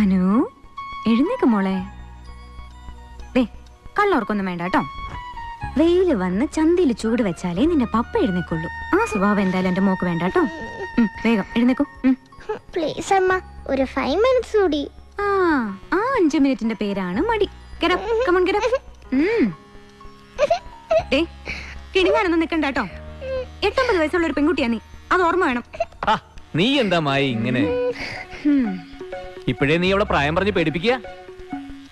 അനു എഴുന്നേക്ക് മോളെ. കള്ളോർക്കൊന്നും വേണ്ട കേട്ടോ. വെയില് വന്ന് ചന്തിയിൽ ചൂട് വെച്ചാലേ നിന്റെ പപ്പ എഴുന്നേക്കുള്ളൂ. ആ സ്വഭാവം എന്തായാലും എന്റെ മോക്ക് വേണ്ട കേട്ടോ. വേഗം എഴുന്നേക്കൂ. പ്ലീസ് അമ്മ, ഒരു 5 minutes കൂടി. ആ 5 മിനിറ്റിന്റെ പേരാണ് മടി. കിണിങ്ങാനൊന്നും നിക്കണ്ട കേട്ടോ. 8-9 വയസ്സുള്ള ഒരു പെൺകുട്ടിയാ നീ, അത് ഓർമ്മ വേണം. നീ എന്താ മായി ഇങ്ങനെ? ഇപ്പോഴേ നീ അവളെ പ്രായം പറഞ്ഞ് പേടിപ്പിക്കുക.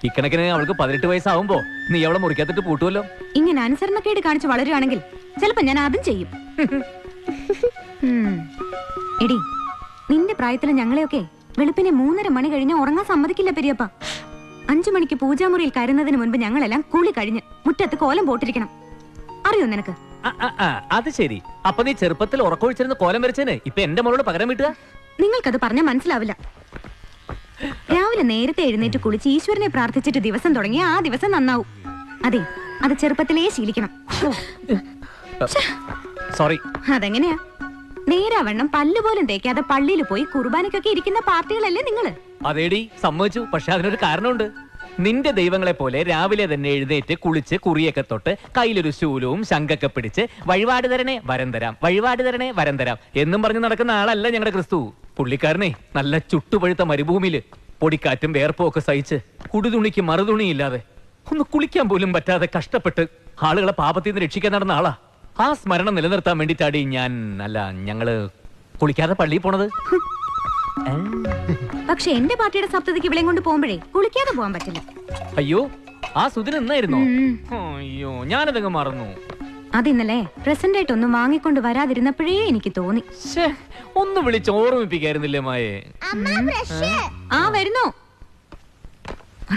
ഇക്കണക്കിന് അവൾക്ക് 18 വയസ്സാവുമ്പോ നീ അവളെ മുറിക്കത്തിട്ട് പൂട്ടുമല്ലോ. ഇങ്ങനെ അനുസരണക്കേട് കാണിച്ച് വളരുകയാണെങ്കിൽ ചിലപ്പോ ഞാൻ അതും ചെയ്യും. എടി, നിന്റെ പ്രായത്തില് ഞങ്ങളെയൊക്കെ വെളുപ്പിനെ 3:30 മണി കഴിഞ്ഞ് ഉറങ്ങാൻ സമ്മതിക്കില്ല പെരിയപ്പ. 5 മണിക്ക് പൂജാമുറിയിൽ കയറുന്നതിന് മുൻപ് ഞങ്ങളെല്ലാം കൂളി കഴിഞ്ഞ് മുറ്റത്ത് കോലം പോട്ടിരിക്കണം. അറിയോ നിനക്ക്? അത് ശരി. അപ്പൊ നീ ചെറുപ്പത്തിൽ ഉറക്കൊഴിച്ചിരുന്ന കോലം വരച്ചേന് ഇപ്പൊ എന്റെ മോളോട് പകരം വീട്ടുക? നിങ്ങൾക്കത് പറഞ്ഞാൽ മനസ്സിലാവില്ല. രാവിലെ നേരത്തെ എഴുന്നേറ്റ് കുളിച്ച് ഈശ്വരനെ പ്രാർത്ഥിച്ചിട്ട് ദിവസം തുടങ്ങിയ ആ ദിവസം നന്നാവും. അതെ, അത് ചെറുപ്പത്തിലേ ശീലിക്കണം. സോറി. അതെങ്ങനെയാ? നേരാവണ്ണം പല്ലുപോലും തേക്കാതെ പള്ളിയിൽ പോയി കുർബാനക്കൊക്കെ ഇരിക്കുന്ന പാർട്ടികളല്ലേ നിങ്ങള്? അതേടി, സമ്മതിച്ചു. പക്ഷെ അതിനൊരു കാരണമുണ്ട്. നിന്റെ ദൈവങ്ങളെ പോലെ രാവിലെ തന്നെ എഴുന്നേറ്റ് കുളിച്ച് കുറിയൊക്കെ തൊട്ട് കയ്യിലൊരു ശൂലവും ശംഖൊക്കെ പിടിച്ച് വഴിപാട് തരണേ വരം തരാം, വഴിപാട് തരണേ വരം തരാം എന്നും പറഞ്ഞ് നടക്കുന്ന ആളല്ല ഞങ്ങളുടെ ക്രിസ്തു. പുള്ളിക്കാരനെ നല്ല ചുട്ടുപഴുത്ത മരുഭൂമിയില് പൊടിക്കാറ്റും വേർപ്പും ഒക്കെ സഹിച്ച് കുടിതുണിക്ക് മറുതുണിയില്ലാതെ ഒന്ന് കുളിക്കാൻ പോലും പറ്റാതെ കഷ്ടപ്പെട്ട് ആളുകളെ പാപത്തിൽ നിന്ന് രക്ഷിക്കാൻ നടന്ന ആളാ. ആ സ്മരണം നിലനിർത്താൻ വേണ്ടിയിട്ടാടി ഞങ്ങള് കുളിക്കാതെ പള്ളിയിൽ പോണത്. പക്ഷെ എന്റെ പാർട്ടിയുടെ സപ്തതിക്ക് ഇവളെയും കൊണ്ട് പോകുമ്പോഴേ കുളിക്കാതെ പോകാൻ പറ്റില്ല. അയ്യോ, ആ സുദിനം എന്നായിരുന്നോ? അയ്യോ, ഞാനതങ്ങ് മറന്നു. അതിന്നലെ പ്രസന്റ് ആയിട്ട് ഒന്നും വാങ്ങിക്കൊണ്ട് വരാതിരുന്നപ്പോഴേ എനിക്ക് തോന്നി. ഒന്ന് വിളിച്ച് ഓർമ്മിപ്പിക്കായിരുന്നില്ലേ മായേ? ആ വരുന്നു.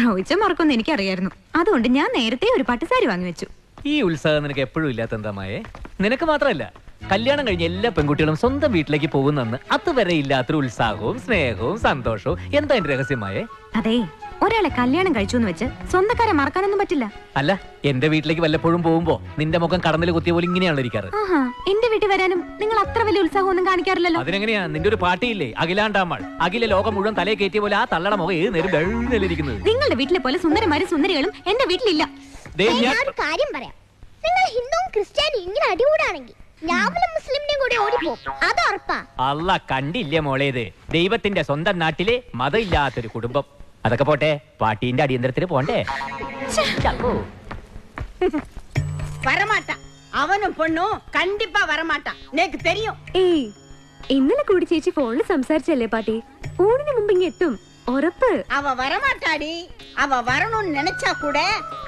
റോയിച്ച മറക്കൊന്നും എനിക്കറിയായിരുന്നു. അതുകൊണ്ട് ഞാൻ നേരത്തെ ഒരു പട്ടുസാരി വാങ്ങി വെച്ചു. ഈ ഉത്സാഹം നിനക്ക് എപ്പോഴും ഇല്ലാത്ത എന്താ മായേ? നിനക്ക് മാത്രമല്ല, കല്യാണം കഴിഞ്ഞ എല്ലാ പെൺകുട്ടികളും സ്വന്തം വീട്ടിലേക്ക് പോകുന്നെന്ന് അതുവരെ ഇല്ലാത്തൊരു ഉത്സാഹവും സ്നേഹവും സന്തോഷവും എന്താ എന്റെ രഹസ്യമായേ? അതെ, ഒരാളെ കല്യാണം കഴിച്ചു എന്ന് വെച്ച് സ്വന്തക്കാരെ മറക്കാനൊന്നും പറ്റില്ല. അല്ല, എന്റെ വീട്ടിലേക്ക് വല്ലപ്പോഴും പോകുമ്പോ നിന്റെ മുഖം കടന്നിൽ കുത്തിയ പോലെ ഇങ്ങനെയാണല്ലോ ഇരിക്കാറ്. എന്റെ വീട്ടിൽ വരാനും നിങ്ങൾ അത്ര വലിയ ഉത്സാഹം ഒന്നും കാണിക്കാറില്ലല്ലോ. അതിനെങ്ങനെയാ? നിന്റെ ഒരു പാർട്ടിയില്ലേ, അഖിലാണ്ടാമാൾ. അഖില ലോകം മുഴുവൻ തലയെ കയറ്റിയ പോലെ ആ തള്ളയുടെ മുഖം ഏത് നേരം വെള്ളിരിക്കുന്നത്. നിങ്ങളുടെ വീട്ടിലെ പോലെ സുന്ദരന്മാരും സുന്ദരികളും എന്റെ വീട്ടിലില്ല. കാര്യം പറയാം, നിങ്ങൾ ഹിന്ദുവും ക്രിസ്ത്യാനും ഇങ്ങനെ അടികൂടാണെങ്കിൽ മുസ്ലിമിനെയും കൂടി ഓടിപ്പോകും. അത് ഉറപ്പാ. അല്ല, കണ്ടില്ലേ മോളേത്? ദൈവത്തിന്റെ സ്വന്തം നാട്ടിലെ മതമില്ലാത്തൊരു കുടുംബം. അതൊക്കെ പോട്ടെ, പാട്ടീന്റെ അടിയന്തരത്തിന് പോണ്ടേ? வரமாட்டா, அவனும் பொண்ணும் கண்டிப்பா வரமாட்டா, எனக்கு தெரியும். ഏയ്, ഇന്നലെ കൂടി ചേച്ചി ഫോണിൽ സംസാരിച്ചല്ലേ പാട്ടി? ഊണിന് മുമ്പ് ഇങ്ങ് എത്തും ഉറപ്പ്. அவ வரமாட்டாடி. அவ வரணும்னு நினைச்சா கூட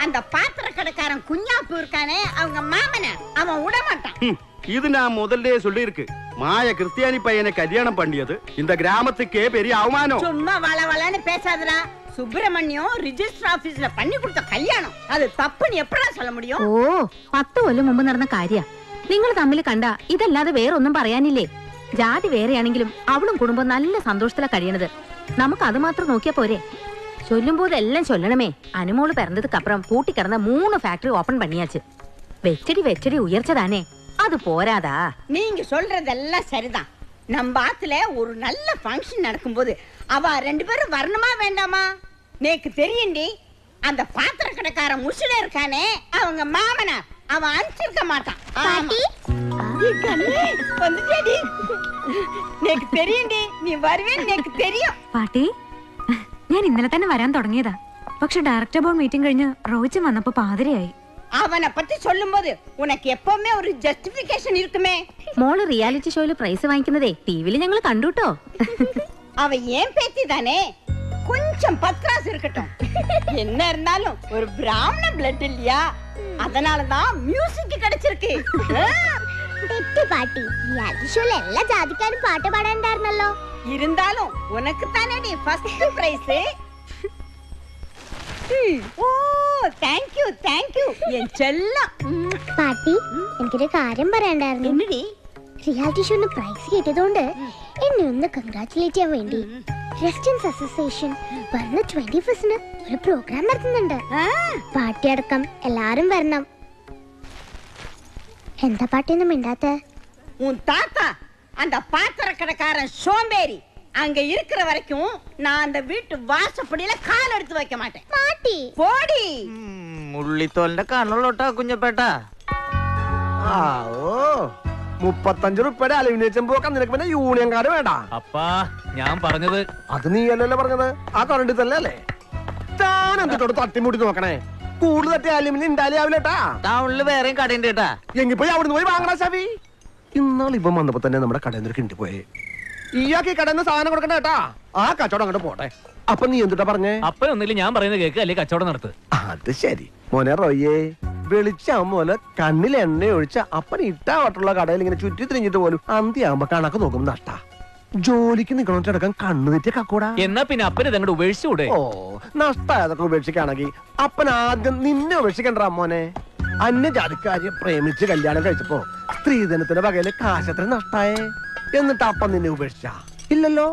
அந்த பாத்திர கடைக்காரன் குഞ്ഞാப்பு இருக்கானே, அவங்க மாமனார், அவன் விட மாட்டான். இது நான் முதல்ல சொல்லி இருக்கு. மாய கிறிஸ்டியானி பையனை கல்யாணம் பண்ணியது இந்த கிராமத்துக்கே பெரிய அவமானம். சும்மா வளவளன்னு பேசாதடா. സുബ്രഹ്മണ്യം രജിസ്റ്റർ ഓഫീസിൽ പണി കൊടുത്ത കല്യാണം അത് തപ്പെന്ന് എപ്പോഴാ சொல்ல முடியும்? ഓ, 10 കൊല്ലം മുമ്പ് നടന്ന കാര്യ. നിങ്ങൾ തമ്മിൽ കണ്ട ഇതല്ലാതെ വേറൊന്നും പറയാനില്ലേ? ജാതി വേറെയാണെങ്കിലും അവളും കുടുംബം നല്ല സന്തോഷത്തിലാ കഴിയണത്. നമുക്ക് അത് മാത്രം നോക്കിയാ പോരെ? ചൊല്ലുമ്പോതെല്ലാം ചൊല്ലണമേ. Anumol പിറന്നതുക്കപ്പുറം പൂട്ടിക്കിടന്ന 3 factory open പണിയാച്ച്. വെച്ചടി ഉയർച്ചതാനേ, அது போராதா? நீங்க சொல்றதெல்லாம் சரிதான். நம்ம ஆத்துல ஒரு நல்ல ஃபங்க்ஷன் நடக்கும்போது அவ 2 பேரும் வரணுமா வேண்டாமா? நேக்கு தெரியும்டி, அந்த பாத்திர கடைக்காரன் முசுல இருக்கானே, அவங்க மாமனார், அவன் அனுப்பிச்சிருக்க மாட்டான். வந்துட்டேடி, நேக்கு தெரியும்டி, நீ வருவேன்னு நேக்கு தெரியும். പാട്ടി, ഞാൻ ഇന്നലെ തന്നെ വരാൻ തുടങ്ങിയതാ. പക്ഷെ ഡയറക്ടർ ബോർഡ് മീറ്റിംഗ് കഴിഞ്ഞ് റോയിച്ചൻ വന്നപ്പോ പാതിരയായി. அவனை பத்தி சொல்லும்போது உனக்கு எப்பவுமே ஒரு ஜஸ்டிபிகேஷன் இருக்குமே. മോള് റിയാലിറ്റി ഷോയില് പ്രൈസ് വാങ്ങിക്കുന്നതേ ടിവിയിൽ ഞങ്ങൾ കണ്ടുട്ടോ. அவ ஏன் பேத்தி தானே, கொஞ்சம் பத்ராஸ் இருக்கட்டும். என்ன இருந்தாலும் ஒரு பிராமண பிளட் இல்லையா, அதனாலதான் மியூசிக் கிடைச்சிருக்கு. തെറ്റ് പാട്ടി, റിയാലിറ്റി ഷോയിൽ എല്ലാ ജാതിക്കാരും പാട്ട് പാടാണ്ടായിരുന്നല്ലോ. இருந்தாலும் உனக்கு தானே ஃபர்ஸ்ட் பிரைஸ். ഓ, താങ്ക് യു എൻ ചെല്ലം. പാട്ടി, എനിക്കൊരു കാര്യം പറയണ്ടായിരുന്നു. എന്നടി? റിയാലിറ്റി ഷോന് പ്രൈസ് കിട്ടിയതുകൊണ്ട് എന്നെ ഒന്ന് കൺഗ്രാറ്റുലേറ്റ് ചെയ്യാൻ വേണ്ടി റെസിഡൻസ് അസോസിയേഷൻ വരുന്ന 21ന് ഒരു പ്രോഗ്രാം നടത്തുന്നുണ്ട്. പാട്ടി അടക്കം എല്ലാരും വരണം. എന്താ പാട്ടിയൊന്നും മിണ്ടാത്ത? உன் தாத்தா அந்த பாத்திர கடைக்காரன் சோம்பேறி, அங்க இருக்கிற வரைக்கும் நான் அந்த வீட்டு வாசப்படியில கால் எடுத்து வைக்க மாட்டேன். മാറ്റി போடி. ഉള്ളിത്തോലിന്റെ കണ്ണുള്ളോട്ടാ കുഞ്ഞപ്പേട്ടാ. 35 രൂപയുടെ അലുമിനിയം ചെമ്പൊക്കെ നിനക്ക് പിന്നെ യൂണിയൻ കാർഡ് വേണ്ട. അപ്പാ ഞാൻ പറഞ്ഞത് അത് നീ അല്ലല്ലോ പറഞ്ഞത്, ആ കറണ്ട് തന്നെ അല്ലേ? താൻ എന്തിട്ടോട് തട്ടിമുട്ടി നോക്കണേ? കൂടുതൽ തട്ടി അലുമിനിയം ഉണ്ടാവില്ലേട്ടാ. ടൗണില് വേറെയും കടയുണ്ട് കേട്ടാ. എങ്കിൽ പോയി അവിടുന്ന് പോയി വാങ്ങണ ശവി. ഇന്നാൾ ഇപ്പം വന്നപ്പോ തന്നെ നമ്മുടെ കടയിൽ നിന്ന് കിണ്ടി പോയേ. ഇയാൾക്ക് ഈ കടയിൽ നിന്ന് സാധനം കൊടുക്കണ്ട കേട്ടാ. ആ കച്ചവടം അങ്ങോട്ട് പോട്ടെ. അപ്പൊ നീ എന്തിട്ടാ പറഞ്ഞേ? അപ്പനൊന്നില്ല ഞാൻ പറയുന്നത് കേക്ക് അല്ലെ കച്ചവടം നടത്ത്. അത് ശരി മോനെ റോയേ. വെളിച്ചാകുമ്പോ പോലെ കണ്ണിൽ എണ്ണ ഒഴിച്ച അപ്പൻ ഇട്ടാവട്ടുള്ള കടയിൽ ഇങ്ങനെ ചുറ്റി തിരിഞ്ഞിട്ട് പോലും അന്തിയാകുമ്പോ കണക്ക് നോക്കും നഷ്ട. ജോലിക്ക് നിക്കണോട്ടടക്കം കണ്ണു തെറ്റിയ കക്കൂടാ. എന്നാ പിന്നെ അപ്പന് ഇതങ്ങോട്ട് ഉപേക്ഷിച്ചൂടെ? ഓ നഷ്ടമായതൊക്കെ ഉപേക്ഷിക്കുകയാണെങ്കിൽ അപ്പൻ ആദ്യം നിന്നെ ഉപേക്ഷിക്കണ്ട മോനെ. അന്യജാതിക്കാരെ പ്രേമിച്ച് കല്യാണം കഴിച്ചപ്പോ സ്ത്രീധനത്തിന്റെ വകയില് കാശത്ര നഷ്ടായേ. എന്നിട്ട് അപ്പൻ നിന്നെ ഉപേക്ഷിച്ച ഇല്ലല്ലോ.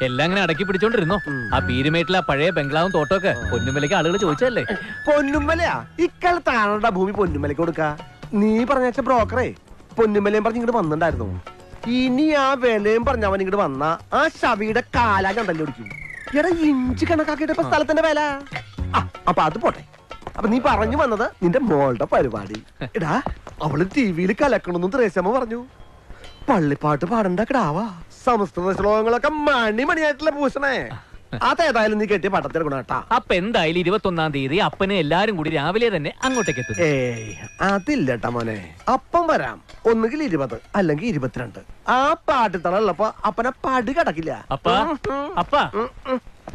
എല്ലാം അങ്ങനെ അടക്കി പിടിച്ചോണ്ടിരുന്നോ? ആ പീരുമേട്ടിലെ പഴയ ബംഗ്ലാവും തോട്ടമൊക്കെ പൊന്നുമലയ്ക്ക് ആളുകൾ ചോദിച്ചല്ലേ? പൊന്നുമലയാ ഇക്കാലത്ത് ആളുടെ ഭൂമി പൊന്നുമലയ്ക്ക് കൊടുക്ക. നീ പറഞ്ഞ ബ്രോക്കറേ പൊന്നുമലയും പറഞ്ഞ് ഇങ്ങോട്ട് വന്നിട്ടുണ്ടായിരുന്നു. ഇനി ആ വിലയും പറഞ്ഞ അവൻ ഇങ്ങോട്ട് വന്ന ആ ശവിയുടെ കാലാ കണ്ടല്ലേ ഓടിക്കും. എടാ ഇഞ്ച് കണക്കാക്കിയിട്ട് ഇപ്പൊ സ്ഥലത്തിന്റെ വില. അപ്പൊ അത് പോട്ടെ. അപ്പൊ നീ പറഞ്ഞു വന്നത് നിന്റെ മോളുടെ പരിപാടി. എടാ അവള് ടിവിയിൽ കലക്കണമെന്ന് ത്രേസ്യമ്മ പറഞ്ഞു. പള്ളിപ്പാട്ട് പാടണ്ട കിടാവാ. സംസ്കൃത ശ്ലോകങ്ങളൊക്കെ മണിയായിട്ടുള്ള ഭൂഷണേ. അതേതായാലും നീ കെട്ടി പട്ടത്തിലെടുക്കണം കേട്ടാ. അപ്പൊ എന്തായാലും 21-ാം തീയതി അപ്പന് എല്ലാരും കൂടി രാവിലെ തന്നെ അങ്ങോട്ടേക്ക് എത്തും. ഏയ് അതില്ലട്ടാ മോനെ. അപ്പം വരാം. ഒന്നുകിൽ 20 അല്ലെങ്കിൽ 22. ആ പാട്ടിത്തള ഉള്ളപ്പോ അപ്പനെ പടി കടക്കില്ല. അപ്പാ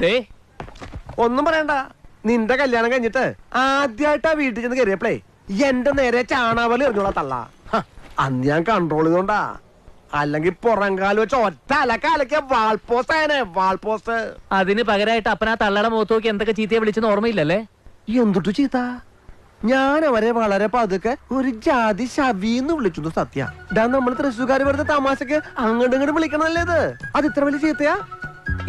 ദേ ഒന്നും പറയണ്ട. നിന്റെ കല്യാണം കഴിഞ്ഞിട്ട് ആദ്യമായിട്ടാ വീട്ടിൽ ചെന്ന് കയറിയപ്പോഴേ എന്റെ നേരെ ചാണാവലി എറിഞ്ഞോളാ തള്ള. അന്ന് ഞാൻ കൺട്രോൾ ചെയ്തോണ്ടാ. അല്ലെങ്കിൽ പുറംകാല് വെച്ച് ഒറ്റ അലക്കാലക്കിയ വാൾപോസ്റ്റ്. വാൾപോസ്റ്റ്. അതിന് പകരമായിട്ട് അപ്പനാ തള്ളയുടെ മുഖത്ത് നോക്കി എന്തൊക്കെ ചീത്തയെ വിളിച്ചെന്ന് ഓർമ്മയില്ലല്ലേ? എന്തുട്ടു ചീത്ത? ഞാൻ അവരെ വളരെ പതുക്കെ ഒരു ജാതി ശവീന്ന് വിളിച്ചു. സത്യ നമ്മൾ തൃശ്ശൂക്കാര് വെറുതെ തമാശക്ക് അങ്ങോട്ടും ഇങ്ങോട്ട് വിളിക്കണല്ലേ ഇത്? അത് ഇത്ര വലിയ ചീത്തയാ?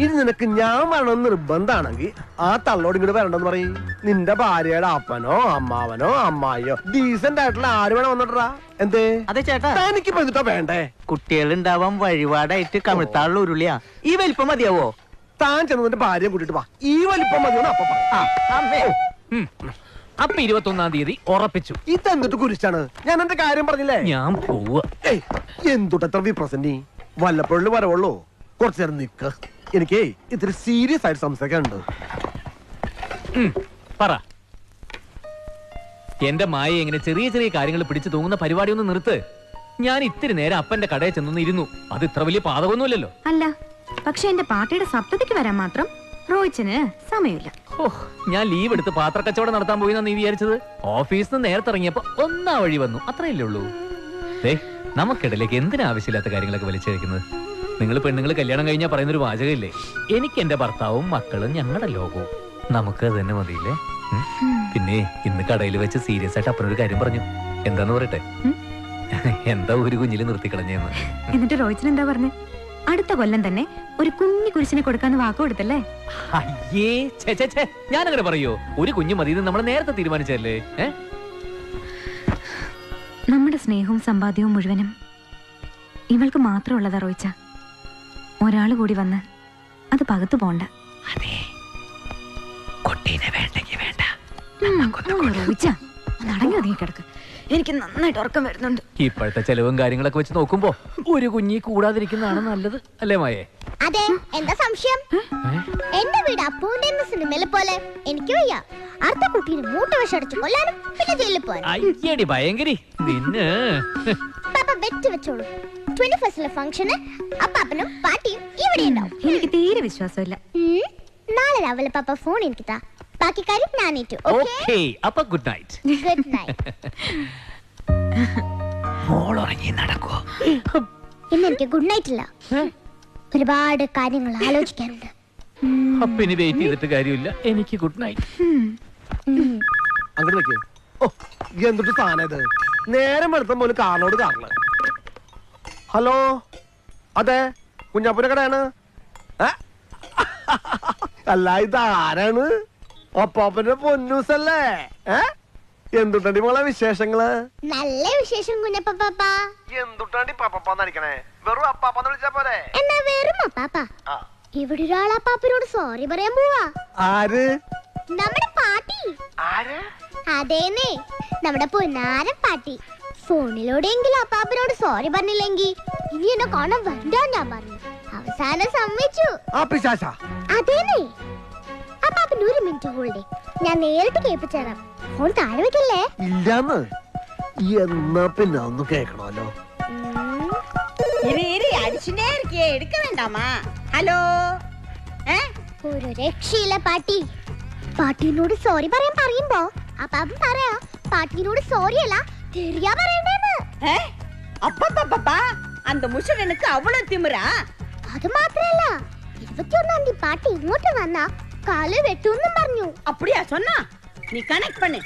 ഇനി നിനക്ക് ഞാൻ വേണം നിർബന്ധാണെങ്കിൽ ആ തള്ളോട് ഇങ്ങോട്ട് വരണ്ടെന്ന് പറയും. നിന്റെ ഭാര്യയുടെ അപ്പനോ അമ്മാവനോ അമ്മായിയോ ഡീസന്റ് ആയിട്ടുള്ള ആര് വേണം വന്നിട്ടാ? എന്തേ? അതെ ചേട്ടാ, എനിക്ക് എന്നിട്ടോ വേണ്ടേ? കുട്ടികൾ ഉണ്ടാവാൻ വഴിപാടായിട്ട് കമിഴ്ത്താളുള്ള ഉരുളിയാ. ഈ വലിപ്പം മതിയാവോ? താൻ ചെന്നതിന്റെ ഭാര്യയും കൂട്ടിട്ട് വാ. ഈ വലിപ്പം മതിയോന്ന് അപ്പൊ പറയാം. അപ്പൊ 21-ാം തീയതി ഉറപ്പിച്ചു. ഇതെന്തിട്ട് കുരിശാണ്? ഞാൻ എന്റെ കാര്യം പറഞ്ഞില്ലേ? ഞാൻ പോവാ. എന്തുട്ടത്ര വിപ്രസന്റി? വല്ലപ്പോഴും വരവുള്ളൂ. കുറച്ചു നേരം നിക്ക്. എനിക്ക് ഇത്തിരി സീരിയസ് ആയിട്ട് സംസാരിക്കാനുണ്ട്. പറ. എന്റെ മായ എങ്ങനെ ചെറിയ ചെറിയ കാര്യങ്ങൾ പിടിച്ചു തൂങ്ങുന്ന പരിപാടി ഒന്ന് നിർത്ത്. ഞാൻ ഇത്തിരി നേരം അപ്പന്റെ കടയിൽ ചെന്നൊന്ന് ഇരുന്നു. അത് ഇത്ര വലിയ പാതകമൊന്നുമില്ലല്ലോ. അല്ല, പക്ഷെ എന്റെ പാർട്ടിയുടെ സപ്തതിക്ക് വരാൻ മാത്രം റോയിച്ചിന് സമയമില്ല. ഞാൻ ലീവ് എടുത്ത് പാത്ര കച്ചവടം നടത്താൻ പോയി നീ വിചാരിച്ചത്? ഓഫീസിൽ നിന്ന് നേരത്തെ ഇറങ്ങിയപ്പോ ഒന്നാ വഴി വന്നു, അത്രയല്ലേ ഉള്ളൂ. നമുക്കിടയിലേക്ക് എന്തിനാവശ്യമില്ലാത്ത കാര്യങ്ങളൊക്കെ വലിച്ചഴിക്കുന്നത്? നിങ്ങൾ പെണ്ണുങ്ങൾ കല്യാണം കഴിഞ്ഞാൽ പറയുന്നൊരു വാചകമില്ലേ, എനിക്ക് എന്റെ ഭർത്താവും മക്കളും ഞങ്ങളുടെ ലോകവും, നമുക്ക് അത് തന്നെ മതിയില്ലേ? പിന്നെ ഇന്ന് കടയിൽ വെച്ച് സീരിയസ് ആയിട്ട് അപ്പനൊരു കാര്യം പറഞ്ഞു. എന്താന്ന് പറയട്ടെ? എന്താ ഒരു കുഞ്ഞില് നിർത്തിക്കളഞ്ഞെന്ന്. എന്നിട്ട് റോയിച്ചിന് എന്താ പറഞ്ഞു? അടുത്ത കൊല്ലം തന്നെ ഒരു കുഞ്ഞു കുരിശിനെ കൊടുക്കാന്ന് വാക്ക് കൊടുത്തല്ലേ? അയ്യേ, ഞാനങ്ങനെ പറയോ? ഒരു കുഞ്ഞു മതി, നമ്മൾ നേരത്തെ തീരുമാനിച്ചല്ലേ? നമ്മുടെ സ്നേഹവും സമ്പാദ്യവും മുഴുവനും ഇവൾക്ക് മാത്രമുള്ളതാ റോയിച്ച. ഒരാള് കൂടി വന്ന് അത് പകത്തു പോണ്ട. കിടക്ക്. എനിക്ക് നന്നായിട്ട് ഉറക്കം വരുന്നുണ്ട്. ഇപ്പോഴത്തെ ചെലവും കാര്യങ്ങളൊക്കെ വെച്ച് നോക്കുമ്പോ ഒരു കുഞ്ഞി കൂടാതിരിക്കുന്നതാണ് നല്ലത്, അല്ലേ മായേ? അതെ, എന്താ സംശയം? എന്റെ വീട് അപ്പൂന്റെ സിനിമയിലെ പോലെ എനിക്ക് വയ്യ. അടുത്ത കുട്ടീനെ മൂട്ട് വിഷടിച്ച് കൊല്ലാനും പിന്നെ ജയിലിൽ പോകാനും. അയ്യടി ഭയങ്കരി നിന്നെ. പാപ്പ ബെറ്റ് വെച്ചോളൂ, 21st ഫംഗ്ഷന് അപ്പാപ്പനും പാട്ടിയും ഇവിടെ ഉണ്ടാവും. എനിക്ക് തീരെ വിശ്വാസമില്ല. നാളെ രാവിലെ പാപ്പ ഫോൺ എനിക്ക് താ, ബാക്കി കാര്യം ഞാൻ ഏറ്റു. ഓക്കേ, അപ്പൊ ഗുഡ് നൈറ്റ്. Good night. മോൾ ഉറങ്ങി നടക്കോ? ഇന്ന് എനിക്ക് ഗുഡ് നൈറ്റ് ഇല്ല, ഒരുപാട് കാര്യങ്ങൾ ആലോചിക്കാനുണ്ട്. അപ്പൊ ഇനി വെയിറ്റ് ചെയ്തിട്ട് കാര്യമില്ല, എനിക്ക് ഗുഡ് നൈറ്റ്. അങ്ങോട്ട് വെക്കേ. ഓ, എന്തൊരു സാധനം ഇത്! നേരം വെളുപ്പം പോലും കാറിനോട് കാറില്. ഹലോ, അതെ കുഞ്ഞാപ്പൂന്റെ കടയാണ്. അല്ല, ഇതാരാണ്? ഒപ്പാപ്പന്റെ പൊന്നൂസല്ലേ? എന്തുട്ടാണ്ടി മോളെ വിശേഷങ്ങള്? നല്ല വിശേഷം കുഞ്ഞപ്പ. എന്തുട്ടാണ്ടി പപ്പന്നടിക്കണേ? വെറും അപ്പാപ്പന്ന് വിളിച്ചാ പോരെ? എന്നാ വെറും അപ്പാപ്പ. ഇവിടെ ഒരാൾ അപ്പാപ്പനോട് സോറി പറയാൻ പോവാ. ആര്? നമ്മുടെ പാട്ടി. ആര്? അതേന്നേ, നമ്മുടെ പൊന്നാരൻ പാട്ടി. ഫോണിലൂടെയെങ്കിലും അപ്പാപ്പനോട് സോറി പറഞ്ഞില്ലെങ്കിൽ ഇനി എന്നെ കാണാൻ വരണ്ട ഞാൻ പറഞ്ഞു. അവസാനം സമ്മതിച്ചു. അതേന്നേ, അപ്പാപ്പൻ ഒരു മിനിറ്റ് ഹോൾഡേ, ഞാൻ നേരിട്ട് കേൾപ്പിച്ചേരാം. ഫോൺ താഴെ വെക്കല്ലേ? ഇല്ലാന്ന്. എന്നാ പിന്നെ ഒന്ന് കേക്കണമല്ലോ. അടിച്ചിട്ടേ ഇരിക്കേ, എടുക്ക വേണ്ടാമാ. ഹലോ, ഒരു രക്ഷയില്ല പാട്ടി. പാട്ടിനോട് സോറി പറയാൻ പറയുമ്പോ അപ്പാപ്പൻ പറയാ പാട്ടിനോട് സോറി അല്ല തെറിയാ പറയണ്ടേന്ന്. அப்பப்பா அந்த முஷனுக்கு அவ்வளவு திமிரா? അത് മാത്രല്ല 21 തീയതി പാട്ടി ഇങ്ങോട്ട് വന്നാ കാല് വെട്ടുമെന്നും പറഞ്ഞു. அப்படியா சொன்னா? நீ கனெக்ட் பண்ணு.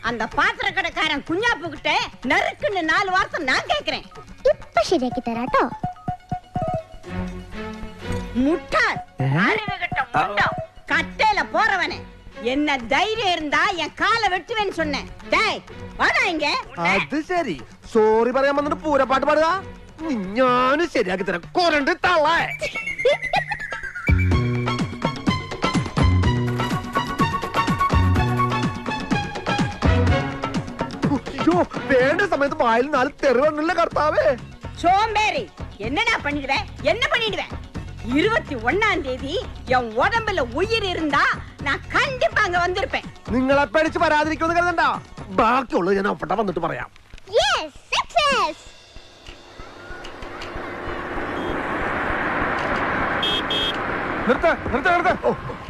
அந்த பாத்திர கடைக்காரன் குഞ്ഞാப்பு கிட்ட நறுக்குன்னு 4 வார்த்தை நான் கேக்குறேன். ഇപ്പൊ ശരിയാക്കി തരാട്ടോ. முட்டாள், அறிவுகிட்ட முண்டம், கட்டையில போறவனே, என்ன தைரியம் இருந்தா என் காலை வெட்டுவேன்னு சொன்னேன். டேய் வாடா இங்க. അത് ശരി, സോറി പറയാൻ വന്നിട്ട് പൂരപ്പാട്ട് പാടുക. ഞാനും ശരിയാക്കി തരാം. കൊരണ്ട് തള്ളേ. വേണ്ട സമയത്ത് വായിൽ 4 തെറി വന്നില്ല കർത്താവേ. சோம்பேறி, என்னடா பண்ணிடுவேன்? என்ன பண்ணிடுவேன்? 21 தேதி என் உடம்புல உயிர் இருந்தா நான் கண்டிப்பா அங்க வந்திருப்பேன். നിങ്ങളെ പേടിച്ച് വരാതിരിക്കുമെന്ന് കരുതണ്ട. ബാക്കിയുള്ളത് ഞാൻ ഒപ്പട്ട വന്നിട്ട് പറയാം. Yes, success.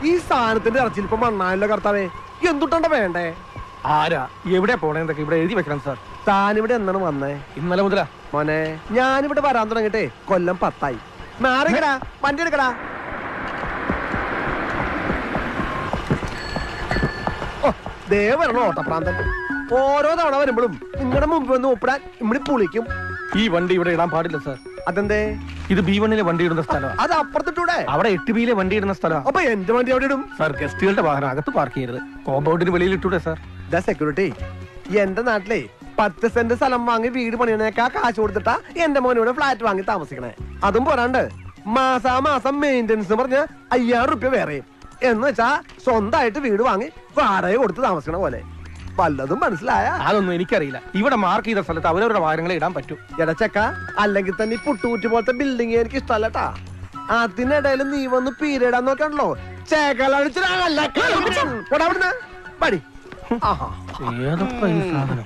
ഈ സാധനത്തിന്റെ ഇറച്ചിൽ ഇപ്പൊ മണ്ണായല്ലോ കർത്താവേ. എന്തുട്ടണ്ട വേണ്ടേ? ആരാ എവിടെ പോണേന്നൊക്കെ ഇവിടെ എഴുതി വെക്കണം സാർ. താനിവിടെ എന്നാണ് വന്നേ? ഇന്നലെ മുതലാ മോനെ, ഞാനിവിടെ വരാൻ തുടങ്ങിട്ടെ കൊല്ലം 10 മാറിക്കടാ, വണ്ടി എടുക്കടാ. ദേ വരണോ ഓട്ടപ്രാന്തൻ. ഓരോ തവണ വരുമ്പോഴും നിങ്ങളുടെ മുമ്പ് വന്ന് ഒപ്പിടാൻ ഇവിടെ പുളിക്കും. ഈ വണ്ടി ഇവിടെ ഇടാൻ പാടില്ല സാർ. അതെന്തേ? ഇത് B1 വണ്ടി ഇടുന്ന സ്ഥലമാണ്. അത് അപ്പുറത്തിട്ടൂടെ. അവിടെ 8B വണ്ടി ഇടുന്ന സ്ഥലമാണ്. അപ്പൊ എന്റെ വണ്ടി അവിടെ ഇടും സാർ. ഗസ്റ്റുകളുടെ വാഹനം അകത്ത് പാർക്ക് ചെയ്യരുത്. കോമ്പൗണ്ടിന് വെളിയിൽ ഇട്ടൂടെ സാർ. ദാ സെക്യൂരിറ്റി, എന്റെ നാട്ടിലെ 10 സെന്റ് സ്ഥലം വാങ്ങി വീട് പണിയണേക്കാ കാശ് കൊടുത്തിട്ടാ എന്റെ മോനോട് ഫ്ലാറ്റ് വാങ്ങി താമസിക്കണേ. അതും പോരാണ്ട് മാസാമാസം മെയിൻ്റെനൻസ് പറഞ്ഞ് 5000 റുപ്യ വേറെയും. എന്ന് വെച്ചാ സ്വന്തമായിട്ട് വീട് വാങ്ങി വാടക കൊടുത്ത് താമസിക്കണ പോലെ. വല്ലതും മനസ്സിലായ? അതൊന്നും എനിക്കറിയില്ല. ഇവിടെ മാർക്ക് ചെയ്ത സ്ഥലത്ത് അവരവരുടെ വാഹനങ്ങളെ ഇടാൻ പറ്റൂ. എടച്ചക്ക, അല്ലെങ്കിൽ തന്നെ ഈ പുട്ടുകുറ്റി പോലത്തെ ബിൽഡിംഗ് എനിക്ക് ഇഷ്ടമല്ലട്ടാ. അതിനിടയിൽ നീ വന്ന് പീരിയഡാൻ നോക്കണല്ലോ. പടി. ഏതൊക്കെ ഈ സാധനം.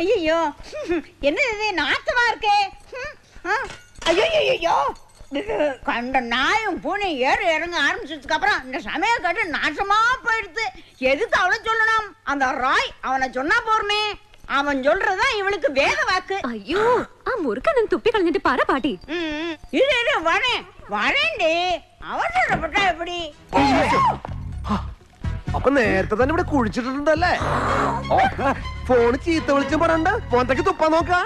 ஐயோ, என்னது நாத்தமா இருக்கே. ஐயோ, கண்ட நாயும் பூனை ஏறு இறங்க ஆரம்பிச்சதுக்கு அப்புறம் இந்த சமையல் கட்டு நாசமா போயிடுது. எதுக்கு அவளை சொல்லணும்? அந்த ராய் அவனை சொன்னா போறமே. அவன் சொல்றதா இவளுக்கு வேத வாக்கு. അയ്യോ, ആ മുറുക്കൻ തുപ്പി കളഞ്ഞിട്ട് പറ പാട്ടി. இது வரேன்டி. അവരുടെ எப்படி? അപ്പൊ നേരത്തെ തന്നെ ഇവിടെ കുഴിച്ചിട്ടുണ്ടല്ലേ? ഫോണ് ചീത്ത വിളിച്ചും പറയണ്ട. മോന്തക്ക് തുപ്പാൻ നോക്കാ.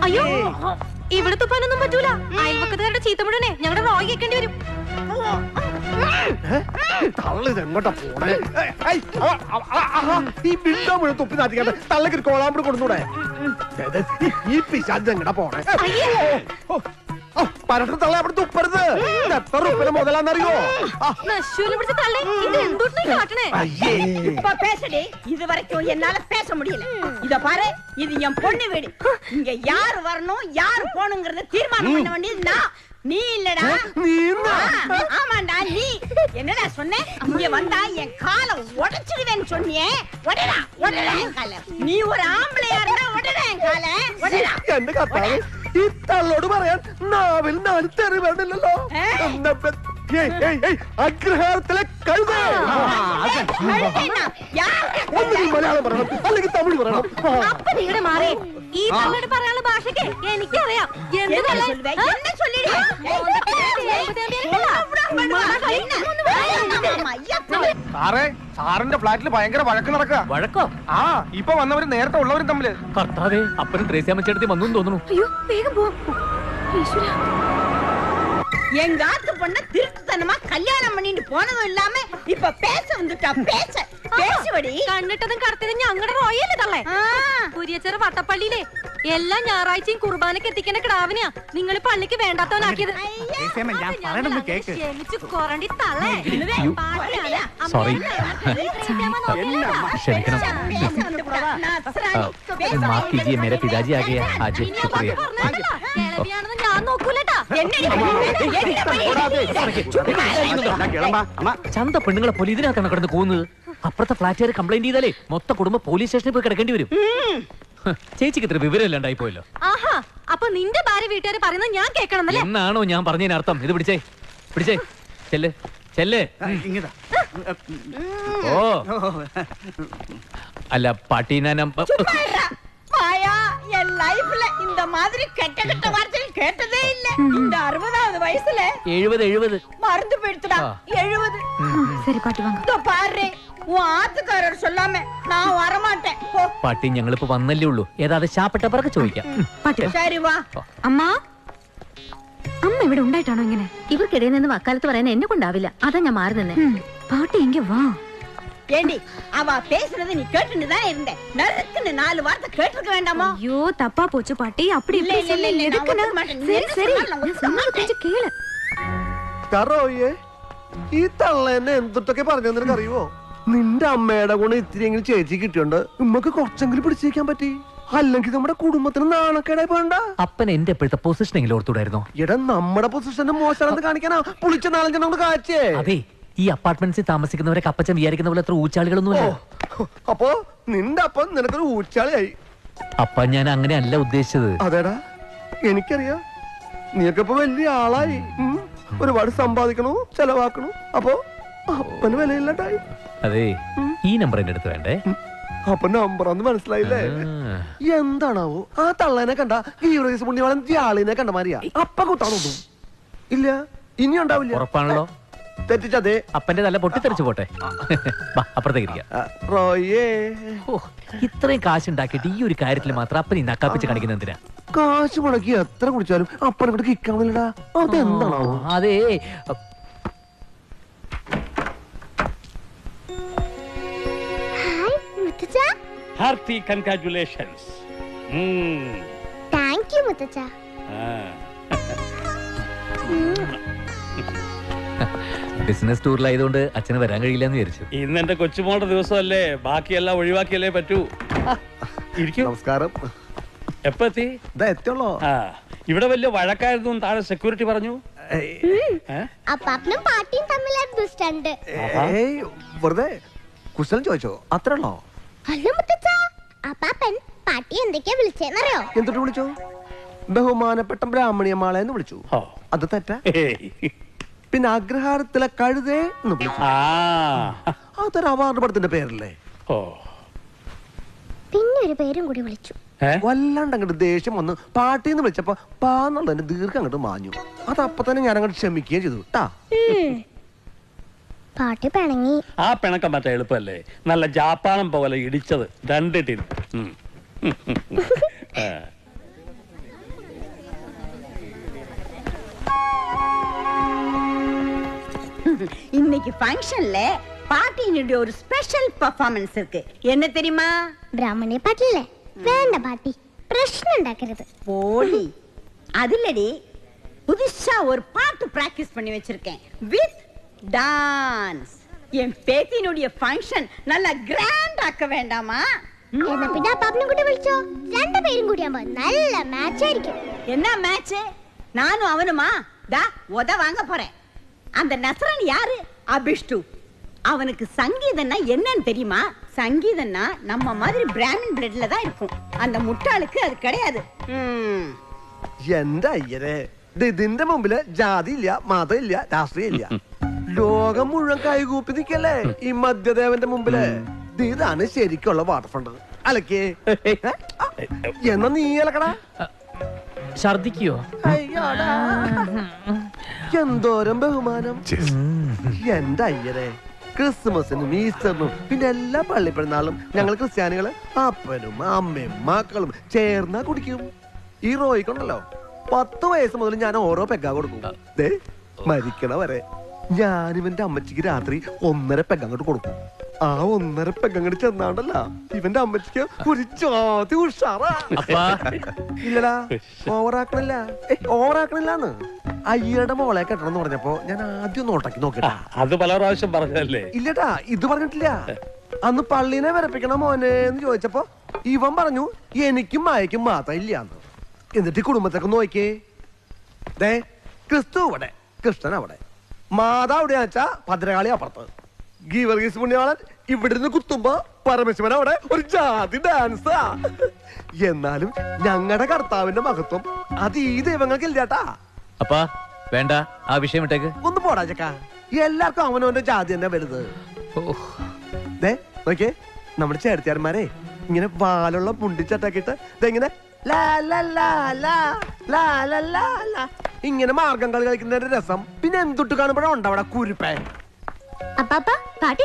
അയ്യോ, ഇവിടെ തുപ്പാനൊന്നും പറ്റൂല. അയൽവക്കത്തുകാരുടെ ചീത്ത മുഴുവനെ ഞങ്ങളുടെ റോയ് കേൾക്കേണ്ടി വരും. തള്ളിതെങ്ങോട്ടാ പോണേ? ഈ ബിൽഡോ മുഴുവൻ തുപ്പി നാട്ടിക്കാണ്ട് തള്ളക്ക് കോളാമ്പ് കൊടുത്തൂടെ? ഈ പിശാച് എങ്ങടാ പോണേ? പരട്ട തള്ള അവിടെ തുപ്പരുത്. എത്ര റുപ്യ മുതലാന്നറിയോ? இப்ப பேசடி. இது வரைக்கும் என்னால பேச முடியல. இத பாரு, இது என் பொண்ணு வீடு. இங்க யாரு வரணும் யாரு போகணுங்கறத தீர்மானம் பண்ண வேண்டியது நான், நீ இல்லடா. ஆமாண்டா நீ. என்னடா சொன்ன? இங்க வந்தா என் காலை உடைச்சிடுவேன்னு சொன்னியே. உடைடா என் காலை. நீ ஒரு ஆம்பளையா இருந்தா உடைடா என் காலை. உடைடா. എന്റെ കർത്താവ്, ഈ തള്ളോട് പറയാൻ നാവിൽ 4 തെറി വേണ്ടല്ലോ. അഗ്രഹാരത്തിലെ കഴുത. ഒന്നുകിൽ മലയാളം പറയണം, അല്ലെങ്കിൽ തമിഴ് പറയണം. അപ്പൊ നിങ്ങളുടെ മാറി ഈ തള്ളയുടെ പറയാനുള്ള ഭാഷയ്ക്ക് എനിക്കറിയാം. സാറേ, സാറിന്റെ ഫ്ലാറ്റിൽ ഭയങ്കര വഴക്ക് നടക്കുക. വഴക്കോ? ആ, ഇപ്പൊ വന്നവര് നേരത്തെ ഉള്ളവരും തമ്മില്. കർത്താവേ, അപ്പനും ത്രേസ്യാമ്മച്ചേട്ടത്തി വന്നു തോന്നുന്നു. അയ്യോ, വേഗം പോ. எங்க ஆத்து பொண்ண திருட்டுத்தனமா கல்யாணம் பண்ணிட்டு போனதும் இல்லாம இப்ப பேச வந்துட்டா പേശുവടി കണ്ണിട്ടതും കടത്തതും ഞങ്ങളുടെ റോയല്ലേ തള്ളേ കുരിയച്ചറ വട്ടപ്പള്ളിയിലെ എല്ലാ ഞായറാഴ്ചയും കുർബാനക്ക് എത്തിക്കുന്ന കിടാവിനെയാ നിങ്ങൾ പള്ളിക്ക് വേണ്ടാത്തവനാക്കിയത്. ക്ഷമിച്ചു കൊറണ്ടി തള്ളേ. സോറി, ക്ഷമിക്കണം. माफ कीजिए, मेरे पिताजी आ गए आज. शुक्रिया. ഞാൻ നോക്കൂലട്ടാ. ചന്ത പെണ്ണുങ്ങളെ പോലെ ഇതിനകത്താണ് കിടന്ന് പോകുന്നത്. അപ്പുറത്തെ ഫ്ലാറ്റുകാർ കംപ്ലൈന്റ് ചെയ്താലേ മൊത്ത കുടുംബം പോലീസ് സ്റ്റേഷനിൽ പോയി കിടക്കേണ്ടി വരും. ചേച്ചിക്ക് ഇത്ര വിവരമില്ലാണ്ടായി പോയല്ലോ. ആഹാ, അപ്പൊ നിന്റെ ഭാര്യ വീട്ടുകാർ പറയുന്നത് ഞാൻ കേൾക്കണം എന്നാണോ ഞാൻ പറഞ്ഞതിനർത്ഥം? ഇത് പിടിച്ചേ പിടിച്ചേ, ചെല്ല് ചെല്ല്. ഓ അല്ല പാട്ടീന மாயா, என் லைஃப்ல இந்த மாதிரி கெட்ட கெட்ட வார்த்தைகள் கேட்டதே இல்ல. இந்த 60வது வயசுல 70 மறந்து போயிடுச்சுடா. 70. சரி பாட்டி வாங்க. இதோ பாரு, உன் ஆத்துக்காரர் சொல்லாம நான் வர மாட்டேன். போ. പാട്ടി ഞങ്ങളിപ്പോ വന്നല്ലേ ഉള്ളൂ. ഏതാതെ ശാപ്പെട്ടവർക്ക് ചോദിക്കാം. சரி வா. അമ്മ, അമ്മ ഇവിടെ ഉണ്ടായിട്ടാണോ ഇങ്ങനെ? ഇവർക്കിടയിൽ നിന്ന് വക്കാലത്ത് പറയാൻ എന്നെ കൊണ്ടാവില്ല. അതാ ഞാൻ മാറി നിന്നെ. പാട്ടി എങ്കിൽ വാ. ஏண்டி அவ பேசுறது நீ கேட்டுட்டு தான் இருந்த. நறுக்குன்னு 4 வார்த்தை கேட்டிருக்க வேண்டாமா? ஐயோ தப்பா போச்சு பாட்டி. அப்படி இல்ல இல்ல இல்ல, சரி சரி கொஞ்சம் കേള്. റോയേ, ഈ തള്ള എന്നെ എന്തൊക്കെ പറഞ്ഞു നിനക്ക് അറിയുവോ? നിന്റെ അമ്മയുടെ ഗുണം ഇത്തിരിയെങ്കിലും ചേച്ചി കിട്ടിയോണ്ട് ഉമ്മക്ക് കുറച്ചെങ്കിലും പിടിച്ചേക്കാൻ പറ്റി. അല്ലെങ്കിൽ നമ്മുടെ കുടുംബത്തിന് നാണക്കേടായി പോണ്ട. അപ്പൻ എന്റെ ഇപ്പോഴത്തെ പൊസിഷനെങ്കിലും ഓർത്തൂടായിരുന്നോ? എടാ, നമ്മുടെ പൊസിഷന് മോശമാണെന്ന് കാണിക്കാനാ പുളിച്ച 4 കാച്ചേ. അതെ, ഈ അപ്പാർട്ട്മെന്റ്സിൽ താമസിക്കുന്നവരെ അപ്പച്ചൻ വിചാരിക്കുന്ന പോലെ അത്ര ഊച്ചാളികളൊന്നുമില്ല. അപ്പോ നിന്റെ അപ്പം നിനക്കൊരു ഊച്ചാളിയായി. അപ്പ ഞാൻ അങ്ങനെ അല്ല ഉദ്ദേശിച്ചത്. അതേടാ, എനിക്കറിയാം. നീയൊക്കെ വലിയ ആളായി. ഒരുപാട് സമ്പാദിക്കണു, ചെലവാക്കണു. അപ്പൊ അപ്പന് വിലയില്ലാണ്ടായി. അതെ, ഈ നമ്പർ എന്റെ അടുത്ത് വേണ്ടേ? അപ്പൊ നമ്പറാന്ന് മനസ്സിലായില്ലേ? എന്താണാവോ ആ തള്ളനെ കണ്ട ഗീവറീസ് പുണ്യവാളൻ ത്യാളിനെ കണ്ട മാറിയാ അപ്പ കുത്താണോ? ഇല്ല, ഇനി ഉണ്ടാവില്ല. ഉറപ്പാണല്ലോ? തെറ്റിച്ചതേ. അപ്പന്റെ നല്ല പൊട്ടിത്തെറിച്ചു പോട്ടെ. അപ്പുറത്തേക്ക് ഇരിക്കാം. റോയേ, ഇത്രയും കാശുണ്ടാക്കിയിട്ട് ഈ ഒരു കാര്യത്തിൽ മാത്രം അപ്പൻ ഈ നക്കാപ്പിച്ച് കാണിക്കുന്ന എന്തിനാ? കാശ് മുടക്കി എത്ര കുടിച്ചാലും അപ്പനെ കൂടെ കിക്കാണില്ലടാ. അതെന്താണാവോ? അതേ, ഹാർട്ടി കൺഗ്രാറ്റുലേഷൻസ്. താങ്ക് യു മുത്തച്ഛ. ബിസിനസ് ടൂറിലായതുകൊണ്ട് അച്ഛന് വരാൻ കഴിയില്ലെന്ന് വിചാരിച്ചു. ഇന്ന് എന്റെ കൊച്ചുമോളുടെ ദിവസമല്ലേ, ബാക്കിയെല്ലാം ഒഴിവാക്കിയല്ലേ പറ്റൂ. നമസ്കാരം. എപ്പ എത്തി? എത്തിയുള്ളോ? ഇവിടെ വലിയ വഴക്കായിരുന്നു, താഴെ സെക്യൂരിറ്റി പറഞ്ഞു. അപ്പാപ്പനും പാട്ടിയും തമ്മിലായിരുന്നു സ്റ്റണ്ട്. വെറുതെ കുശലം ചോദിച്ചോ, അത്രയുള്ളോ? അല്ല മുത്തച്ഛ, അപ്പാപ്പൻ പാട്ടി എന്തൊക്കെയാ വിളിച്ചേന്നറിയോ? എന്തിട്ട് വിളിച്ചോ? ബഹുമാനപ്പെട്ട ബ്രാഹ്മണിയമ്മാളെന്ന് വിളിച്ചു. അത് തെറ്റാ? പിന്നെ അഗ്രഹാരത്തിലെ കഴുതേ എന്ന് വിളിച്ചു. അതൊരു അവാർഡ് പടത്തിന്റെ പേരല്ലേ? പിന്നെ ഒരു പേരും കൂടി വിളിച്ചു. വല്ലാണ്ട് അങ്ങോട്ട് ദേഷ്യം വന്ന് പാട്ടിന്ന് വിളിച്ചപ്പോ പാന്നുള്ളതിന്റെ ദീർഘം അങ്ങോട്ട് മാഞ്ഞു. അതപ്പൊ തന്നെ ഞാൻ അങ്ങോട്ട് ക്ഷമിക്കുകയും ചെയ്തു ട്ടാ. പാട്ടി പിണങ്ങി. ആ പിണക്കം മറ്റേ എളുപ്പല്ലേ, നല്ല ജാപ്പാനം പോലെ ഇടിച്ചത് 2 ടിൻ. இன்னைக்கு ஃபங்க்ஷன்ல பாட்டியினுடைய ஒரு ஸ்பெஷல் பெர்ஃபார்மன்ஸ் இருக்கு. என்ன தெரியுமா? ബ്രാഹ്മണി പാട്ടില്ലേ? വേണ്ട പാട്ടി, പ്രശ്നം ഉണ്ടാക്കരുത്. போடி. அதுலடி புதுசா ஒரு பாட்டு பிராக்டிஸ் பண்ணி வச்சிருக்கேன் வித் டான்ஸ். என் பேத்தினுடைய ஃபங்க்ஷன் நல்லா கிராண்ட் ஆக்க வேண்டாமா? എന്നാ പിന്നെ അപ്പാപ്പനും കൂടി വിളിച്ചോ. 2 പേരും കൂടിയാകുമ്പോ നല്ല മാച്ച് ആയിരിക്കും. என்ன மேட்ச்? நானும் அவனுமா? டா உத வாங்க போறேன். அந்த நசரன் யாரு? அபிஷ்டு. அவனுக்கு சங்கீதம்னா என்னன்னு தெரியுமா? சங்கீதம்னா நம்ம மாதிரி பிராமின் பிளட்ல தான் இருக்கும். அந்த முட்டாளுக்கு அது கிடையாது. എന്റെ അയ്യരെ, ഇതിന്റെ മുമ്പില് ജാതി ഇല്ല, മതം ഇല്ല, രാഷ്ട്രീയം ഇല്ല. ലോകം മുഴുവൻ കൈകൂപ്പി നിക്കല്ലേ ഈ മധ്യദേവന്റെ മുമ്പില്. ഇതാണ് ശരിക്കുള്ള വാട്ടർ ഫ്രണ്ട്. അലക്കേ എന്നാ നീ അലക്കടാ. ഛർദിക്കോ? എന്തോരം ബഹുമാനം. എന്റെ അയ്യരെ, ക്രിസ്മസിനും ഈസ്റ്ററിനും പിന്നെ എല്ലാ പള്ളിപ്പെരുന്നാളും ഞങ്ങൾ ക്രിസ്ത്യാനികള് അപ്പനും അമ്മയും മക്കളും ചേർന്നാ കുടിക്കും. ഈ റോയ്ക്കുണ്ടല്ലോ 10 വയസ്സ് മുതൽ ഞാൻ ഓരോ പെഗ്ഗാ കൊടുക്കും. മരിക്കണ വരെ ഞാനിവന്റെ അമ്മച്ചിക്ക് രാത്രി 1.5 പെഗ് അങ്ങോട്ട് കൊടുക്കും. ആ 1.5 പെഗ് അങ്ങോട്ട് ചെന്നാണ്ടല്ല ഇവന്റെ അമ്മച്ചിക്ക് ഒരു ജാതി ഉഷാറാ. ഇല്ലടാ, ഓവറാക്കണില്ല. ഓവറാക്കണില്ലാന്ന്. അയ്യയുടെ മോളെ കെട്ടണം എന്ന് പറഞ്ഞപ്പോ ഞാൻ ആദ്യം നോട്ടാക്കി നോക്കിട്ടാ. അത് പല പ്രാവശ്യം പറഞ്ഞല്ലേ? ഇല്ലടാ, ഇത് പറഞ്ഞിട്ടില്ല. അന്ന് പള്ളിനെ വരപ്പിക്കണ മോനെ എന്ന് ചോദിച്ചപ്പോ ഇവൻ പറഞ്ഞു എനിക്കും മായക്കും മാത്രം ഇല്ലാന്ന്. എന്നിട്ട് ഈ കുടുംബത്തൊക്കെ നോക്കിയേ. ദേ, ക്രിസ്തു അവിടെ, കൃഷ്ണൻ അവിടെ, മാതാ എവിടെയാന്ന് വെച്ചാ ഭദ്രകാളി അപ്പുറത്ത്, ഗീവർഗീസ് പുണ്യവാളൻ ഇവിടുന്ന് കുത്തുമ്പോ പരമശിവൻ അവിടെ ഒരു ജാതി ഡാൻസാ. എന്നാലും ഞങ്ങളുടെ കർത്താവിന്റെ മഹത്വം അത് ഈ ദൈവങ്ങൾക്ക് ഇല്ലാട്ടാ. അപ്പാ വേണ്ട, ആ വിഷയം ഇട്ടേക്ക്. ഒന്ന് പോടാ ചക്ക. എല്ലാവർക്കും അവനവന്റെ ജാതി തന്നെ വലുത്. ദേ നോക്കിയേ, നമ്മുടെ ചേർത്തിയാർമാരെ ഇങ്ങനെ വാലുള്ള മുണ്ടിച്ചട്ടാക്കിട്ട് ഇതെങ്ങനെ ഇങ്ങനെ മാർഗം കളി കളിക്കുന്നതിന്റെ രസം പിന്നെ എന്തൊട്ട് കാണുമ്പോഴാണ് അവിടെ കുരുപ്പേ. അപ്പാപ്പ പാട്ടി